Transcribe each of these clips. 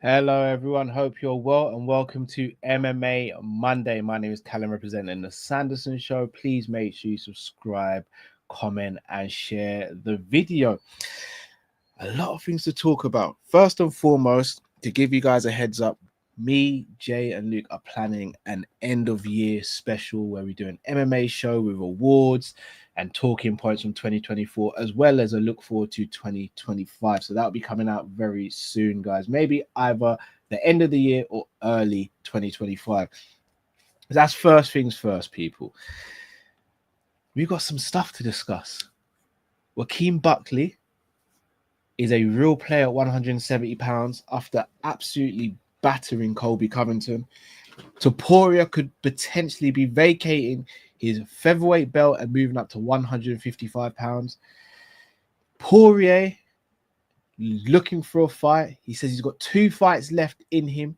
Hello, everyone. Hope you're well and welcome to MMA Monday. My name is Callum, representing the Sanderson Show. Please make sure you subscribe, comment, and share the video. A lot of things to talk about. First and foremost, to give you guys a heads up, me, Jay, and Luke are planning an end of year special where we do an MMA show with awards and talking points from 2024, as well as a look forward to 2025. So that'll be coming out very soon, guys. Maybe either the end of the year or early 2025. That's first things first, people. We've got some stuff to discuss. Joaquin Buckley is a real player at 170 pounds after absolutely battering Colby Covington. Topuria could potentially be vacating his featherweight belt and moving up to 155 pounds. Poirier looking for a fight. He says he's got 2 fights left in him,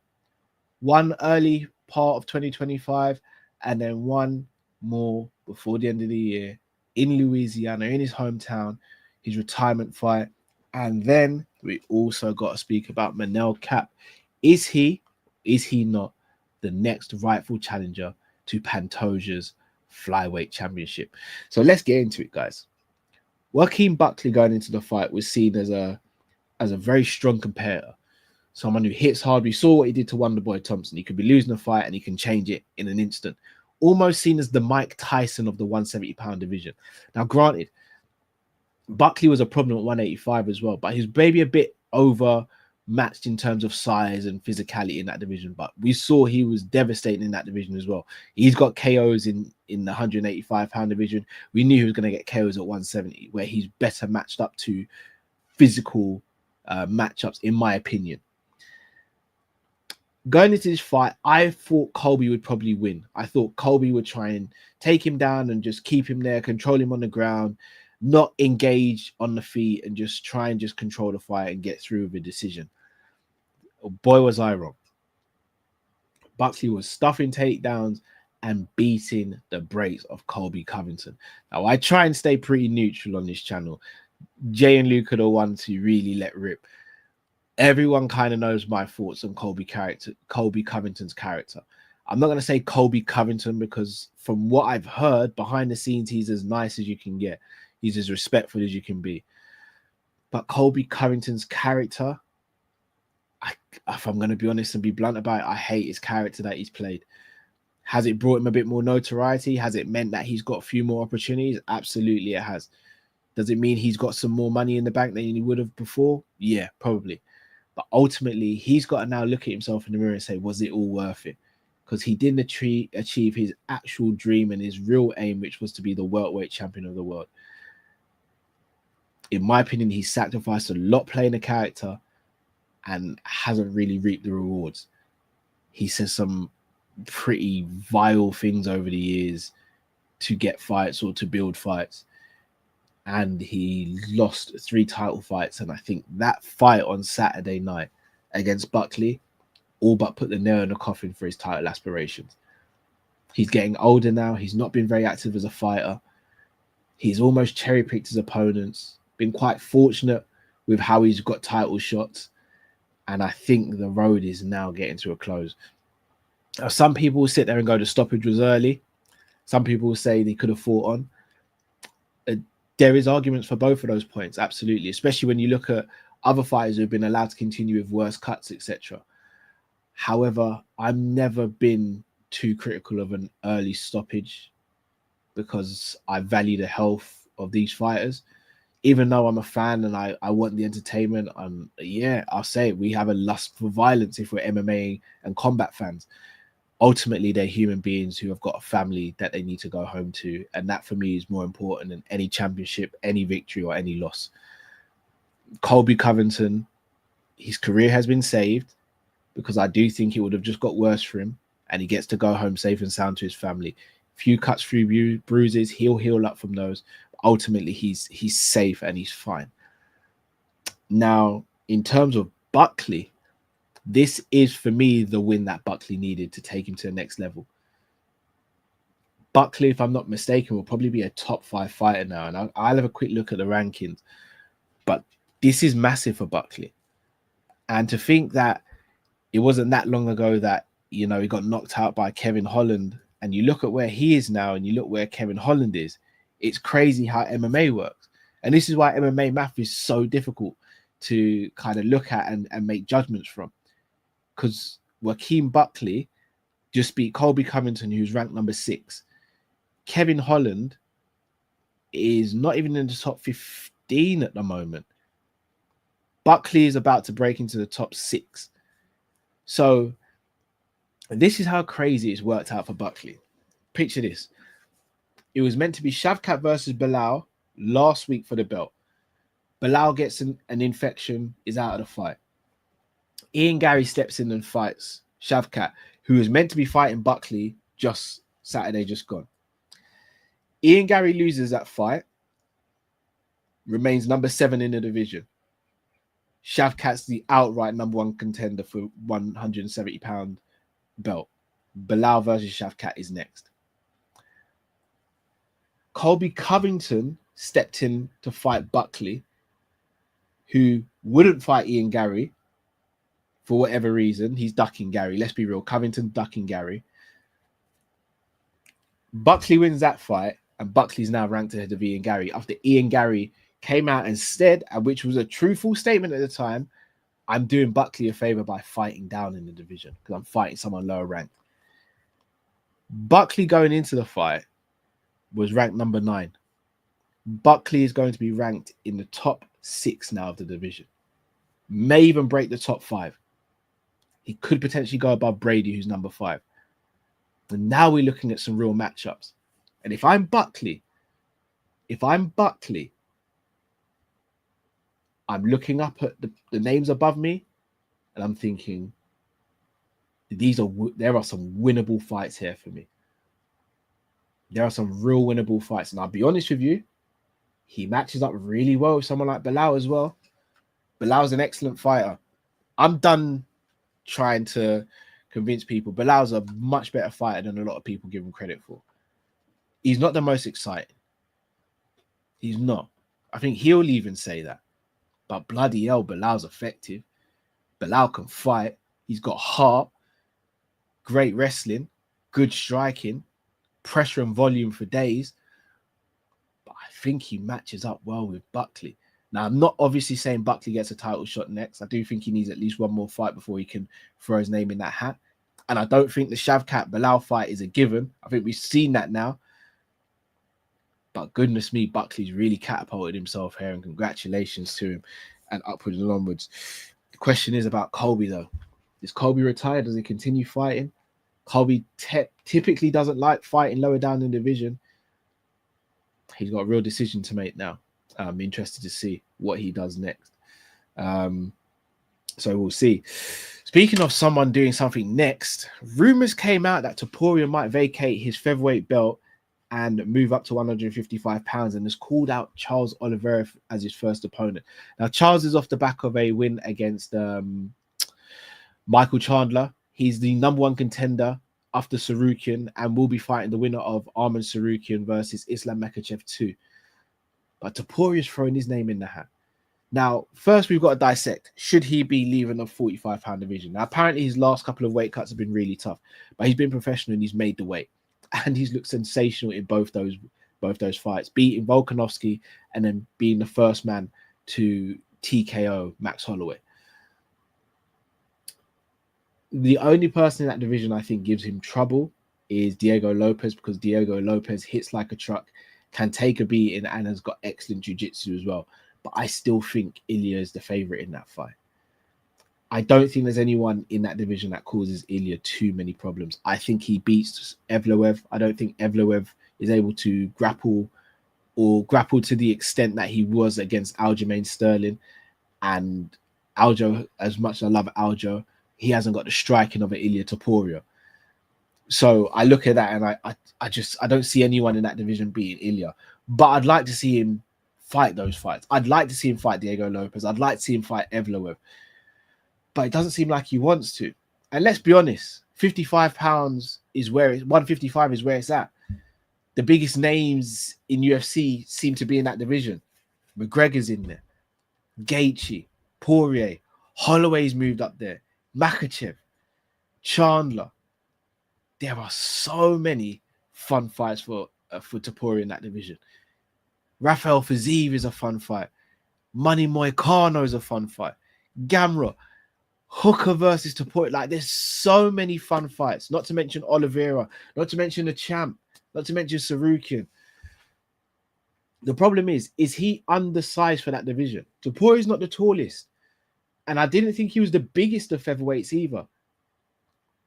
one early part of 2025 and then one more before the end of the year in Louisiana, in his hometown, his retirement fight. And then we also got to speak about Manel Kape. Is he not the next rightful challenger to Pantoja's flyweight championship? So let's get into it, guys. Joaquin Buckley going into the fight was seen as a very strong competitor, someone who hits hard. We saw what he did to Wonderboy Thompson. He could be losing a fight and he can change it in an instant. Almost seen as the Mike Tyson of the 170-pound division. Now, granted, Buckley was a problem at 185 as well, but he's maybe a bit overmatched in terms of size and physicality in that division. But we saw he was devastating in that division as well. He's got KOs in the 185-pound division. We knew he was going to get KOs at 170, where he's better matched up to physical matchups, in my opinion. Going into this fight, I thought Colby would probably win. I thought Colby would try and take him down and just keep him there, control him on the ground, not engage on the feet, and just try and just control the fight and get through with a decision. Boy, was I wrong. Buckley was stuffing takedowns and beating the brakes of Colby Covington. Now, I try and stay pretty neutral on this channel. Jay and Luke are the ones who really let rip. Everyone kind of knows my thoughts on Colby Covington's character. I'm not going to say Colby Covington because from what I've heard behind the scenes, he's as nice as you can get. He's as respectful as you can be. But Colby Covington's character, if I'm going to be honest and be blunt about it, I hate his character that he's played. Has it brought him a bit more notoriety? Has it meant that he's got a few more opportunities? Absolutely, it has. Does it mean he's got some more money in the bank than he would have before? Yeah, probably. But ultimately, he's got to now look at himself in the mirror and say, was it all worth it? Because he didn't achieve his actual dream and his real aim, which was to be the welterweight champion of the world. In my opinion, he sacrificed a lot playing a character and hasn't really reaped the rewards. He says some pretty vile things over the years to get fights or to build fights. And he lost 3 title fights. And I think that fight on Saturday night against Buckley all but put the nail in the coffin for his title aspirations. He's getting older now. He's not been very active as a fighter. He's almost cherry-picked his opponents. Been quite fortunate with how he's got title shots. And I think the road is now getting to a close. Now, some people will sit there and go, the stoppage was early. Some people will say they could have fought on. There is arguments for both of those points, absolutely, especially when you look at other fighters who have been allowed to continue with worse cuts, etc. However, I've never been too critical of an early stoppage because I value the health of these fighters. Even though I'm a fan and I want the entertainment, I'll say it, we have a lust for violence if we're MMA and combat fans. Ultimately, they're human beings who have got a family that they need to go home to. And that, for me, is more important than any championship, any victory, or any loss. Colby Covington, his career has been saved because I do think it would have just got worse for him. And he gets to go home safe and sound to his family. Few cuts, few bruises, he'll heal up from those. Ultimately, he's safe and he's fine. Now, in terms of Buckley, this is, for me, the win that Buckley needed to take him to the next level. Buckley, if I'm not mistaken, will probably be a top 5 fighter now. And I'll have a quick look at the rankings. But this is massive for Buckley. And to think that It wasn't that long ago that, you know, he got knocked out by Kevin Holland. And you look at where he is now and you look where Kevin Holland is. It's crazy how MMA works. And this is why MMA math is so difficult to kind of look at and make judgments from. Because Joaquin Buckley just beat Colby Covington, who's ranked number 6. Kevin Holland is not even in the top 15 at the moment. Buckley is about to break into the top 6. So this is how crazy it's worked out for Buckley. Picture this. It was meant to be Shavkat versus Bilal last week for the belt. Bilal gets an infection, is out of the fight. Ian Gary steps in and fights Shavkat, who was meant to be fighting Buckley just Saturday, just gone. Ian Gary loses that fight, remains number 7 in the division. Shavkat's the outright number 1 contender for 170-pound belt. Bilal versus Shavkat is next. Colby Covington stepped in to fight Buckley, who wouldn't fight Ian Gary for whatever reason. He's ducking Gary. Let's be real. Covington ducking Gary. Buckley wins that fight, and Buckley's now ranked ahead of Ian Gary after Ian Gary came out and said, which was a truthful statement at the time, I'm doing Buckley a favor by fighting down in the division because I'm fighting someone lower ranked. Buckley going into the fight was ranked number 9. Buckley is going to be ranked in the top 6 now of the division. May even break the top 5. He could potentially go above Brady, who's number 5. And now we're looking at some real matchups. And if I'm Buckley, I'm looking up at the names above me, and I'm thinking, there are some winnable fights here for me. There are some real winnable fights. And I'll be honest with you, he matches up really well with someone like Bilal as well. Bilal's an excellent fighter. I'm done trying to convince people. Bilal's a much better fighter than a lot of people give him credit for. He's not the most exciting. He's not. I think he'll even say that. But bloody hell, Bilal's effective. Bilal can fight. He's got heart, great wrestling, good striking, pressure and volume for days. But I think he matches up well with Buckley. Now, I'm not obviously saying Buckley gets a title shot next. I do think he needs at least one more fight before he can throw his name in that hat. And I don't think the Shavkat Bilal fight is a given. I think we've seen that now. But goodness me, Buckley's really catapulted himself here, and congratulations to him and upwards and onwards. The question is about Colby, though. Is Colby retired? Does he continue fighting? Colby typically doesn't like fighting lower down in the division. He's got a real decision to make now. I'm interested to see what he does next. So we'll see. Speaking of someone doing something next, rumors came out that Topuria might vacate his featherweight belt and move up to 155 pounds, and has called out Charles Oliveira as his first opponent. Now, Charles is off the back of a win against Michael Chandler. He's the number 1 contender after Sarukian and will be fighting the winner of Arman Sarukian versus Islam Makhachev 2. But Topuria's throwing his name in the hat. Now, first we've got to dissect. Should he be leaving the 45-pound division? Now, apparently his last couple of weight cuts have been really tough, but he's been professional and he's made the weight. And he's looked sensational in both those fights, beating Volkanovski and then being the first man to TKO Max Holloway. The only person in that division I think gives him trouble is Diego Lopez, because Diego Lopez hits like a truck, can take a beating, and has got excellent jiu-jitsu as well. But I still think Ilya is the favorite in that fight. I don't think there's anyone in that division that causes Ilya too many problems. I think he beats Evloev. I don't think Evloev is able to grapple to the extent that he was against Aljamain Sterling. And Aljo, as much as I love Aljo, he hasn't got the striking of an Ilya Topuria. So I look at that and I don't see anyone in that division beating Ilya. But I'd like to see him fight those fights. I'd like to see him fight Diego Lopez. I'd like to see him fight Evloev. But it doesn't seem like he wants to. And let's be honest, 55 pounds is where 155 is where it's at. The biggest names in UFC seem to be in that division. McGregor's in there, Gaethje, Poirier, Holloway's moved up there, Makachev, Chandler. There are so many fun fights for Topuria in that division. Rafael Fiziev is a fun fight. Money Moicano is a fun fight. Gamrot, Hooker versus Topuria. Like, there's so many fun fights. Not to mention Oliveira. Not to mention the champ. Not to mention Sarukian. The problem is he undersized for that division? Topuria is not the tallest. And I didn't think he was the biggest of featherweights either.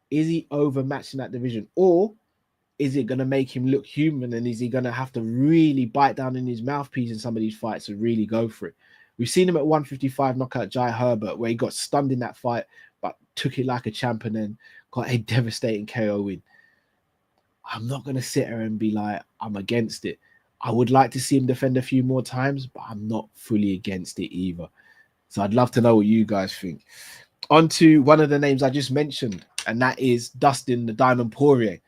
Is he overmatched in that division? Or is it going to make him look human? And is he going to have to really bite down in his mouthpiece in some of these fights and really go for it? We've seen him at 155 knock out Jai Herbert, where he got stunned in that fight, but took it like a champ and then got a devastating KO win. I'm not going to sit here and be like, I'm against it. I would like to see him defend a few more times, but I'm not fully against it either. So I'd love to know what you guys think. On to one of the names I just mentioned, and that is Dustin the Diamond Poirier.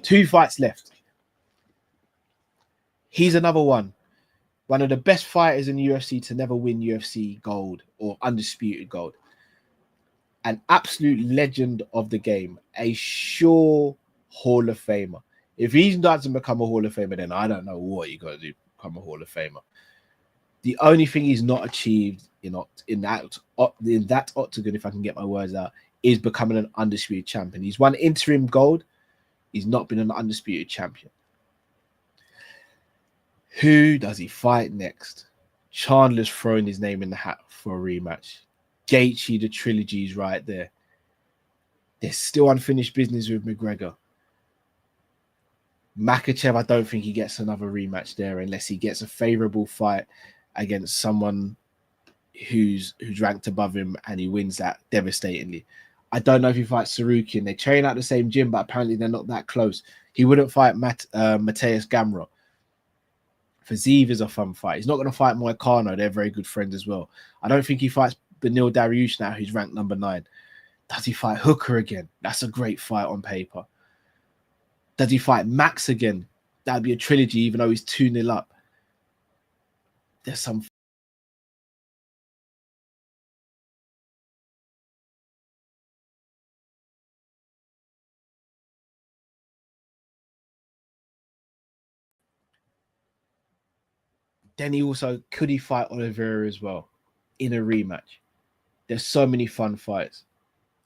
2 fights left. He's another one. One of the best fighters in the UFC to never win UFC gold or undisputed gold. An absolute legend of the game. A sure Hall of Famer. If he doesn't become a Hall of Famer, then I don't know what you got to do to become a Hall of Famer. The only thing he's not achieved in that octagon, if I can get my words out, is becoming an undisputed champion. He's won interim gold. He's not been an undisputed champion. Who does he fight next? Chandler's throwing his name in the hat for a rematch. Gaethje, the trilogy is right there. There's still unfinished business with McGregor. Makachev, I don't think he gets another rematch there unless he gets a favorable fight against someone who's ranked above him and he wins that devastatingly. I don't know if he fights Sarukian. They train at the same gym, but apparently they're not that close. He wouldn't fight Mateus Gamrot. Fiziev is a fun fight. He's not going to fight Moicano. They're very good friends as well. I don't think he fights Beneil Dariush now, who's ranked number 9. Does he fight Hooker again? That's a great fight on paper. Does he fight Max again? That'd be a trilogy, even though he's 2-0 up. There's some. Then could he fight Oliveira as well in a rematch? There's so many fun fights.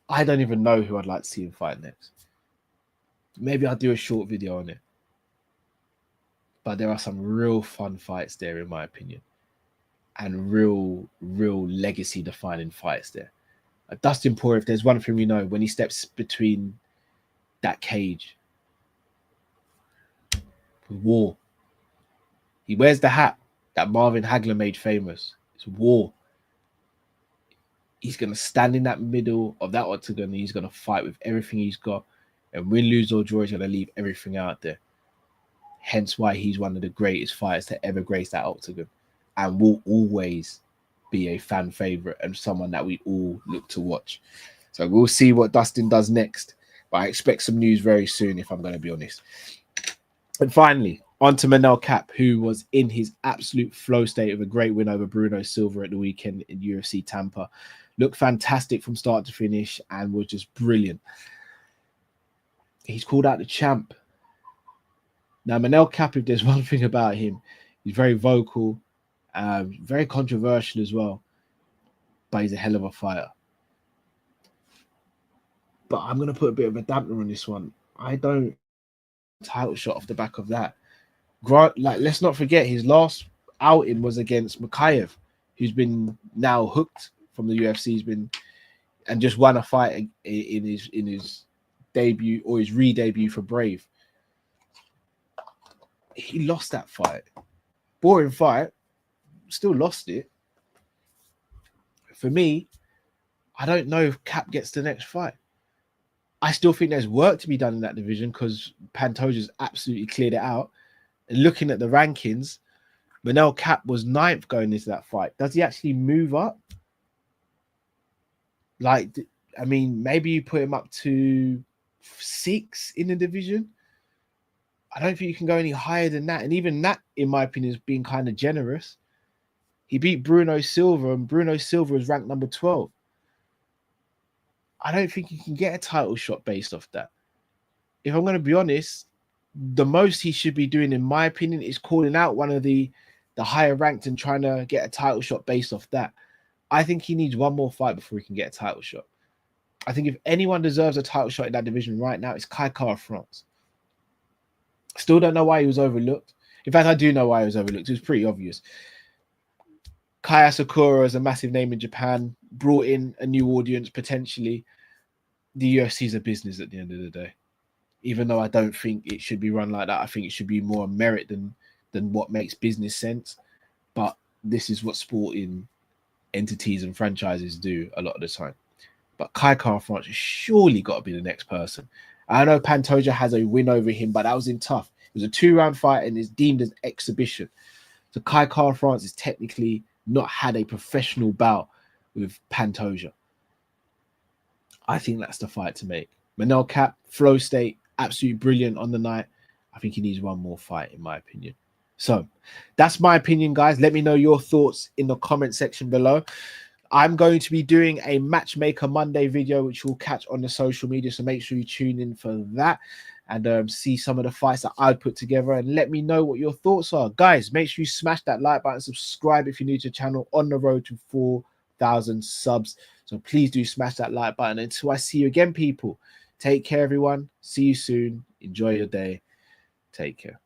I don't even know who I'd like to see him fight next. Maybe I'll do a short video on it. But there are some real fun fights there, in my opinion. And real legacy-defining fights there. Dustin Poirier, if there's one thing we know, when he steps between that cage, war. He wears the hat that Marvin Hagler made famous. It's war. He's going to stand in that middle of that octagon and he's going to fight with everything he's got. And win, lose, or draw, he's going to leave everything out there. Hence why he's one of the greatest fighters to ever grace that octagon. And will always be a fan favorite and someone that we all look to watch. So we'll see what Dustin does next. But I expect some news very soon, if I'm going to be honest. And finally, on to Manel Kape, who was in his absolute flow state of a great win over Bruno Silva at the weekend in UFC Tampa. Looked fantastic from start to finish and was just brilliant. He's called out the champ. Now, Manel Kape, if there's one thing about him, he's very vocal, very controversial as well, but he's a hell of a fighter. But I'm going to put a bit of a dampener on this one. I don't title shot off the back of that. Let's not forget his last outing was against Makayev, who's been now hooked from the UFC. He's been and just won a fight in his debut or his re-debut for Brave. He lost that fight. Boring fight. Still lost it. For me, I don't know if Kape gets the next fight. I still think there's work to be done in that division because Pantoja's absolutely cleared it out. And looking at the rankings, Manel Kape was 9th going into that fight. Does he actually move up? Maybe you put him up to 6 in the division. I don't think you can go any higher than that. And even that, in my opinion, is being kind of generous. He beat Bruno Silva, and Bruno Silva is ranked number 12. I don't think you can get a title shot based off that. If I'm going to be honest, the most he should be doing, in my opinion, is calling out one of the higher ranked and trying to get a title shot based off that. I think he needs one more fight before he can get a title shot. I think if anyone deserves a title shot in that division right now, it's Kai Kara-France. Still don't know why he was overlooked. In fact, I do know why he was overlooked. It was pretty obvious. Kaya Sakura is a massive name in Japan, brought in a new audience potentially. The UFC is a business at the end of the day. Even though I don't think it should be run like that, I think it should be more merit than what makes business sense. But this is what sporting entities and franchises do a lot of the time. But Kai Kara-France has surely got to be the next person. I know Pantoja has a win over him, but that was in tough. It was a 2-round fight and is deemed as exhibition. So Kai Kara-France has technically not had a professional bout with Pantoja. I think that's the fight to make. Manel Cap, flow state, absolutely brilliant on the night. I think he needs one more fight, in my opinion. So that's my opinion, guys. Let me know your thoughts in the comment section below. I'm going to be doing a Matchmaker Monday video, which you'll catch on the social media. So make sure you tune in for that and see some of the fights that I'd put together and let me know what your thoughts are. Guys, make sure you smash that like button, subscribe if you're new to the channel, on the road to 4,000 subs. So please do smash that like button. Until I see you again, people, take care, everyone. See you soon. Enjoy your day. Take care.